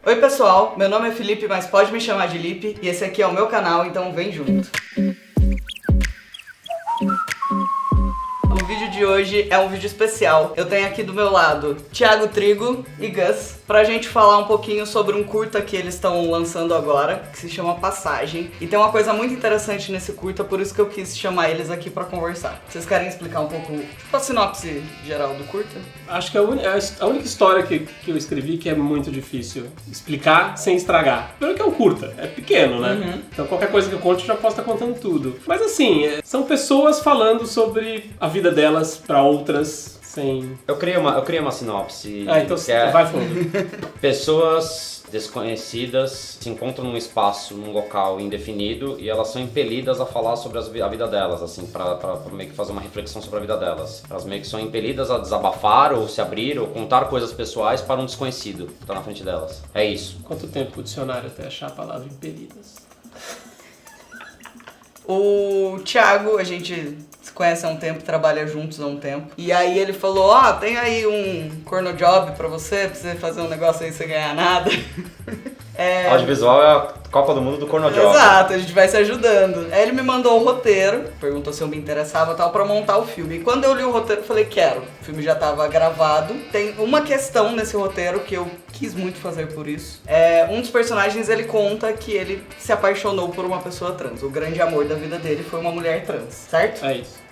Oi pessoal, meu nome é Felipe, mas pode me chamar de Lipe, e esse aqui é o meu canal, então vem junto. O vídeo de hoje é um vídeo especial. Eu tenho aqui do meu lado Thiago Trigo e Gus pra gente falar um pouquinho sobre um curta que eles estão lançando agora, que se chama Passagem. E tem uma coisa muito interessante nesse curta, por isso que eu quis chamar eles aqui pra conversar. Vocês querem explicar um pouco, tipo, a sinopse geral do curta? Acho que a única história que eu escrevi que é muito difícil explicar sem estragar. Primeiro que é um curta, é pequeno, né? Uhum. Então qualquer coisa que eu conte eu já posso estar contando tudo. Mas assim, são pessoas falando sobre a vida delas pra outras sem... Eu criei uma sinopse. Então vai fundo. Pessoas desconhecidas se encontram num espaço, num local indefinido e elas são impelidas a falar sobre a vida delas, assim, pra meio que fazer uma reflexão sobre a vida delas. Elas meio que são impelidas a desabafar ou se abrir ou contar coisas pessoais para um desconhecido que tá na frente delas. É isso. Quanto tempo o dicionário até achar a palavra impelidas? O Thiago, a gente se conhece há um tempo, trabalha juntos há um tempo. E aí ele falou, tem aí um corno job pra você fazer um negócio aí sem ganhar nada. Audiovisual é a Copa do Mundo do Corno Job. Exato, a gente vai se ajudando. Aí ele me mandou o roteiro, perguntou se eu me interessava e tal, pra montar o filme. E quando eu li o roteiro, eu falei, quero. O filme já tava gravado. Tem uma questão nesse roteiro que eu quis muito fazer por isso. Um dos personagens, ele conta que ele se apaixonou por uma pessoa trans. O grande amor da vida dele foi uma mulher trans, certo? É isso.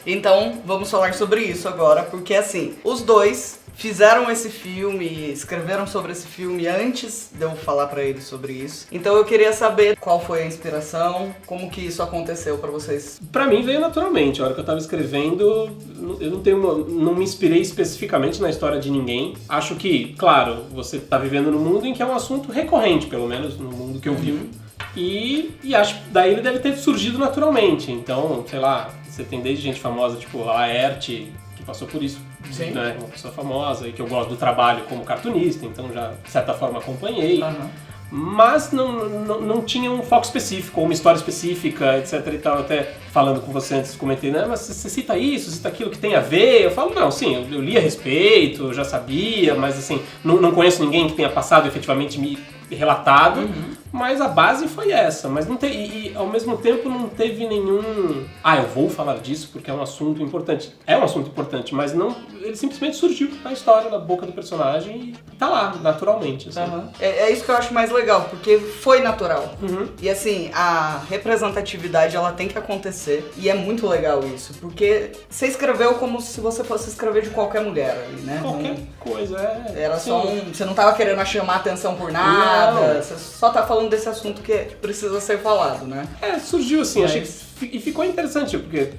Então, vamos falar sobre isso agora, porque assim, os dois fizeram esse filme, escreveram sobre esse filme antes de eu falar pra eles sobre isso. Então eu queria saber qual foi a inspiração, como que isso aconteceu pra vocês. Pra mim veio naturalmente. A hora que eu tava escrevendo, eu não me inspirei especificamente na história de ninguém. Acho que, claro, você tá vivendo num mundo em que é um assunto recorrente, pelo menos no mundo que eu vivo. E acho que daí ele deve ter surgido naturalmente. Então, sei lá, você tem desde gente famosa, tipo a Laerte, que passou por isso. Sim. Né? Uma pessoa famosa e que eu gosto do trabalho como cartunista, então já, de certa forma, acompanhei. Uhum. Mas não tinha um foco específico, ou uma história específica, etc e tal. Até falando com você antes, comentei, né? Mas você cita isso, cita aquilo que tem a ver? Eu falo, não, sim, eu li a respeito, eu já sabia, mas assim, não conheço ninguém que tenha passado efetivamente me relatado. Uhum. Mas a base foi essa, mas não e ao mesmo tempo não teve nenhum... eu vou falar disso porque é um assunto importante. É um assunto importante, mas não... Ele simplesmente surgiu na história, na boca do personagem e tá lá, naturalmente. Assim. Uhum. É isso que eu acho mais legal, porque foi natural. Uhum. E assim, a representatividade, ela tem que acontecer. E é muito legal isso, porque você escreveu como se você fosse escrever de qualquer mulher ali, né? Qualquer coisa, Era só você não tava querendo chamar atenção por nada, você só tá falando desse assunto que precisa ser falado, né? Surgiu assim, achei e ficou interessante, porque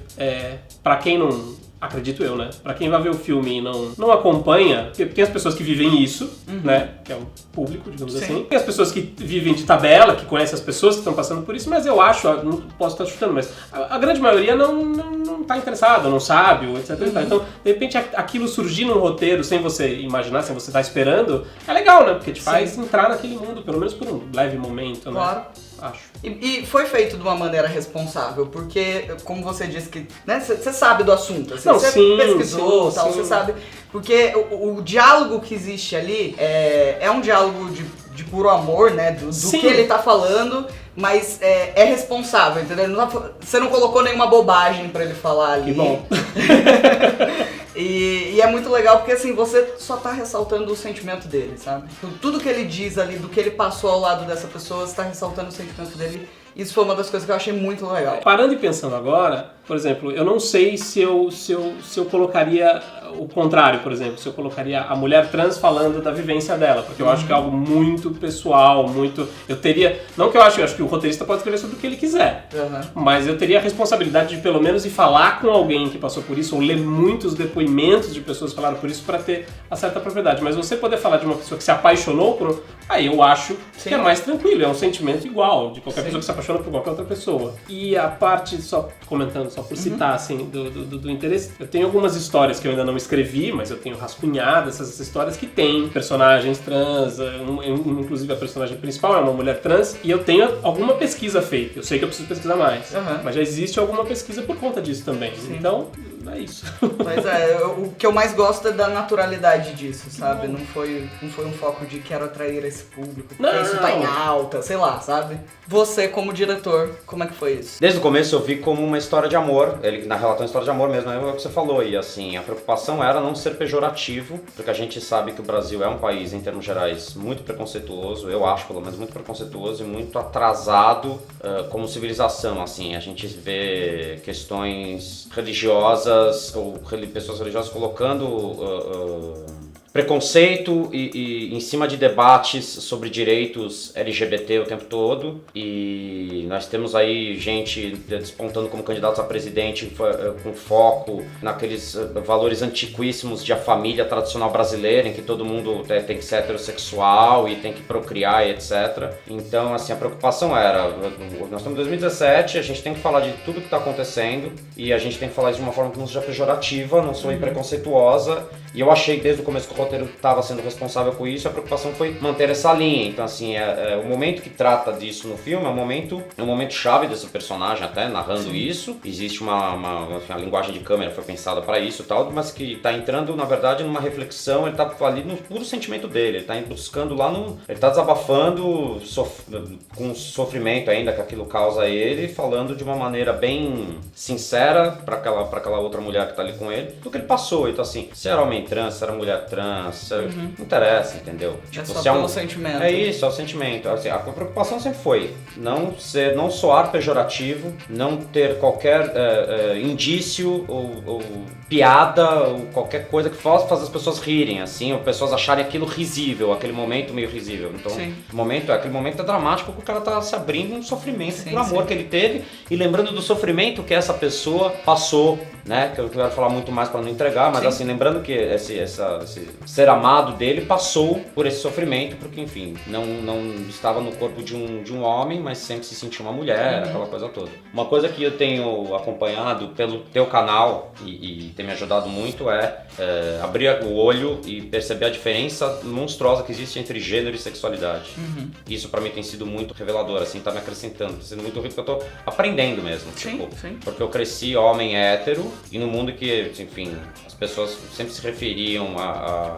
pra quem não... Acredito eu, né? Pra quem vai ver o filme e não acompanha, porque tem as pessoas que vivem isso, né? Que é o público, digamos assim. Tem as pessoas que vivem de tabela, que conhecem as pessoas que estão passando por isso, mas eu acho, não posso estar chutando, mas a grande maioria não tá interessada, não sabe, etc. Então, de repente, aquilo surgir num roteiro sem você imaginar, sem você estar esperando, é legal, né? Porque te faz entrar naquele mundo, pelo menos por um leve momento, né? Claro. Acho. E foi feito de uma maneira responsável, porque, como você disse que, né, você sabe do assunto, assim, você pesquisou, tal, você sabe, porque o diálogo que existe ali é um diálogo de puro amor, né, do que ele tá falando, mas é responsável, entendeu? Você não colocou nenhuma bobagem pra ele falar ali. Que bom. E é muito legal porque assim, você só tá ressaltando o sentimento dele, sabe? Tudo que ele diz ali, do que ele passou ao lado dessa pessoa, você tá ressaltando o sentimento dele. Isso foi uma das coisas que eu achei muito legal. Parando e pensando agora, por exemplo, eu não sei se eu colocaria o contrário, por exemplo, se eu colocaria a mulher trans falando da vivência dela, porque eu acho que é algo muito pessoal, muito... Eu teria... Não que eu acho que o roteirista pode escrever sobre o que ele quiser, mas eu teria a responsabilidade de pelo menos ir falar com alguém que passou por isso, ou ler muitos depoimentos de pessoas que falaram por isso para ter a certa propriedade. Mas você poder falar de uma pessoa que se apaixonou por... Aí eu acho que é mais tranquilo, é um sentimento igual de qualquer pessoa que se apaixona por qualquer outra pessoa. E a parte, só comentando, só por citar, assim, do interesse, eu tenho algumas histórias que eu ainda não escrevi, mas eu tenho rascunhado essas histórias que tem personagens trans, inclusive a personagem principal é uma mulher trans, e eu tenho alguma pesquisa feita. Eu sei que eu preciso pesquisar mais, mas já existe alguma pesquisa por conta disso também. Então, é isso. Mas o que eu mais gosto é da naturalidade disso, sabe? Não foi um foco de quero atrair esse público, porque isso tá em alta, sei lá, sabe? Você, como diretor, como é que foi isso? Desde o começo eu vi como uma história de amor, ele na relação uma história de amor mesmo, é o que você falou, e assim, a preocupação era não ser pejorativo, porque a gente sabe que o Brasil é um país, em termos gerais, muito preconceituoso, eu acho pelo menos muito preconceituoso e muito atrasado como civilização, assim, a gente vê questões religiosas ou pessoas religiosas colocando preconceito e em cima de debates sobre direitos LGBT o tempo todo, e nós temos aí gente despontando como candidatos a presidente com foco naqueles valores antiquíssimos de a família tradicional brasileira, em que todo mundo tem que ser heterossexual e tem que procriar e etc. Então, assim, a preocupação era, nós estamos em 2017, a gente tem que falar de tudo que está acontecendo e a gente tem que falar isso de uma forma que não seja pejorativa, não soe preconceituosa, e eu achei desde o começo que o roteiro estava sendo responsável por isso, a preocupação foi manter essa linha. Então, assim, o momento que trata disso no filme é um momento chave desse personagem, até narrando isso. Existe a linguagem de câmera foi pensada para isso e tal, mas que está entrando, na verdade, numa reflexão, ele está ali no puro sentimento dele, ele está buscando lá ele está desabafando com sofrimento ainda que aquilo causa a ele, falando de uma maneira bem sincera para aquela outra mulher que está ali com ele, do que ele passou. Então, assim, se era homem trans, se era mulher trans, não interessa, entendeu? Tipo, só pelo sentimento. É isso, é o sentimento. Assim, a preocupação sempre foi não soar pejorativo, não ter qualquer indício ou piada ou qualquer coisa que possa fazer as pessoas rirem, assim, ou pessoas acharem aquilo risível, aquele momento meio risível. Então, aquele momento é dramático porque o cara tá se abrindo um sofrimento por amor que ele teve e lembrando do sofrimento que essa pessoa passou, né? Que eu quero falar muito mais para não entregar, mas assim, lembrando que esse ser amado dele passou por esse sofrimento, porque enfim, não estava no corpo de um homem, mas sempre se sentia uma mulher, aquela coisa toda. Uma coisa que eu tenho acompanhado pelo teu canal e tem me ajudado muito é abrir o olho e perceber a diferença monstruosa que existe entre gênero e sexualidade. Isso pra mim tem sido muito revelador, assim, tá me acrescentando, tá sendo muito rico, porque eu tô aprendendo mesmo. Sim. Porque eu cresci homem hétero e no mundo que, enfim, as pessoas sempre se referiam a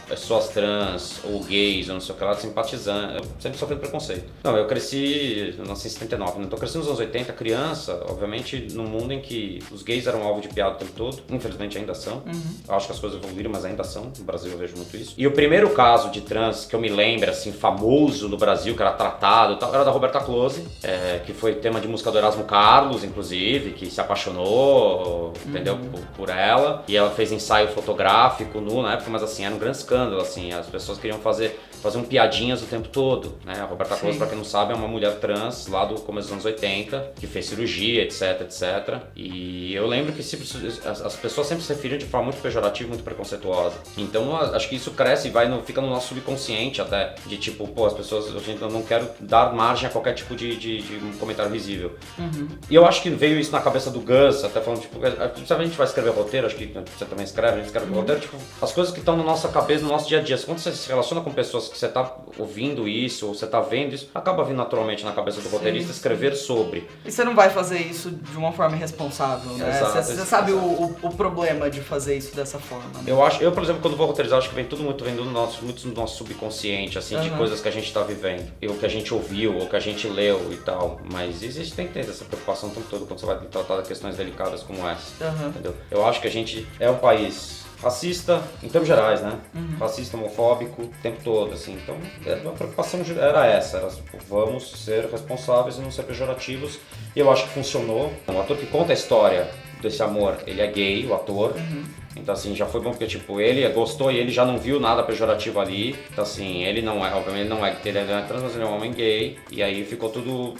pessoas trans ou gays ou não sei o que lá, simpatizando. Eu sempre sofri preconceito. Não, eu nasci em 79, não tô crescendo nos anos 80, criança, obviamente num mundo em que os gays eram alvo de piada o tempo todo, infelizmente ainda são. Eu acho que as coisas evoluíram, mas ainda são. No Brasil eu vejo muito isso. E o primeiro caso de trans que eu me lembro, assim, famoso no Brasil, que era tratado e tal, era da Roberta Close, que foi tema de música do Erasmo Carlos, inclusive, que se apaixonou, entendeu, por ela. E ela fez ensaio fotográfico nu na época, mas assim, era um grande escândalo, assim, as pessoas queriam faziam piadinhas o tempo todo, né? A Roberta Close, pra quem não sabe, é uma mulher trans lá do começo dos anos 80, que fez cirurgia, etc, etc. E eu lembro que as pessoas sempre se referiam de forma muito pejorativa, muito preconceituosa. Então, acho que isso cresce e fica no nosso subconsciente até, de tipo, a pessoas, a gente não quero dar margem a qualquer tipo de comentário visível. E eu acho que veio isso na cabeça do Gus, até falando, tipo, sabe, a gente vai escrever roteiro, acho que você também escreve, a gente escreve roteiro, tipo, as coisas que estão na nossa cabeça, no nosso dia a dia. Quando você se relaciona com pessoas que você tá ouvindo isso, ou você tá vendo isso, acaba vindo naturalmente na cabeça do roteirista escrever sobre. E você não vai fazer isso de uma forma irresponsável, né? Exato, você sabe o problema de fazer isso dessa forma, né? Eu, por exemplo, quando vou roteirizar, acho que vem muito do nosso subconsciente, assim, de coisas que a gente tá vivendo. Ou que a gente ouviu, ou que a gente leu e tal. Mas tem que ter essa preocupação o tempo todo quando você vai tratar de questões delicadas como essa, entendeu? Eu acho que a gente é um país racista, em termos gerais, né? Racista, homofóbico, o tempo todo, assim. Então, a preocupação era tipo, vamos ser responsáveis e não ser pejorativos. E eu acho que funcionou. O ator que conta a história desse amor, ele é gay, o ator. Então, assim, já foi bom porque, tipo, ele gostou e ele já não viu nada pejorativo ali. Então, assim, ele não é trans, mas ele é um homem gay. E aí ficou tudo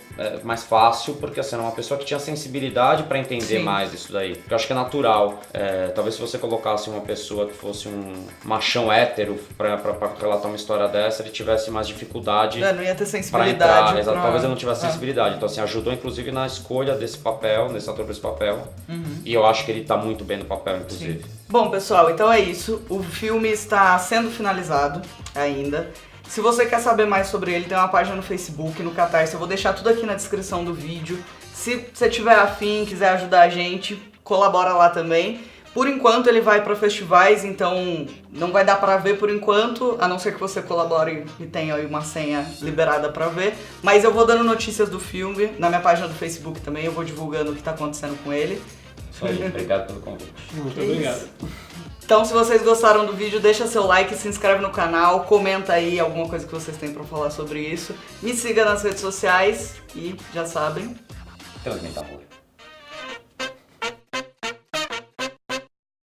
mais fácil, porque, assim, era uma pessoa que tinha sensibilidade pra entender mais isso daí. Porque eu acho que é natural. Talvez se você colocasse uma pessoa que fosse um machão hétero pra relatar uma história dessa, ele tivesse mais dificuldade. Não ia ter sensibilidade. Pra entrar. Talvez ele não tivesse sensibilidade. Então, assim, ajudou, inclusive, na escolha desse papel, desse ator pra esse papel. E eu acho que ele tá muito bem no papel, inclusive. Bom, pessoal, então é isso. O filme está sendo finalizado ainda. Se você quer saber mais sobre ele, tem uma página no Facebook, no Catarse. Eu vou deixar tudo aqui na descrição do vídeo. Se você tiver afim, quiser ajudar a gente, colabora lá também. Por enquanto ele vai pra festivais, então não vai dar pra ver por enquanto, a não ser que você colabore e tenha aí uma senha liberada pra ver. Mas eu vou dando notícias do filme, na minha página do Facebook também, eu vou divulgando o que tá acontecendo com ele. Isso aí, obrigado pelo convite. Muito obrigado. Então, se vocês gostaram do vídeo, deixa seu like, se inscreve no canal, comenta aí alguma coisa que vocês têm pra falar sobre isso. Me siga nas redes sociais e já sabem. Transmita amor.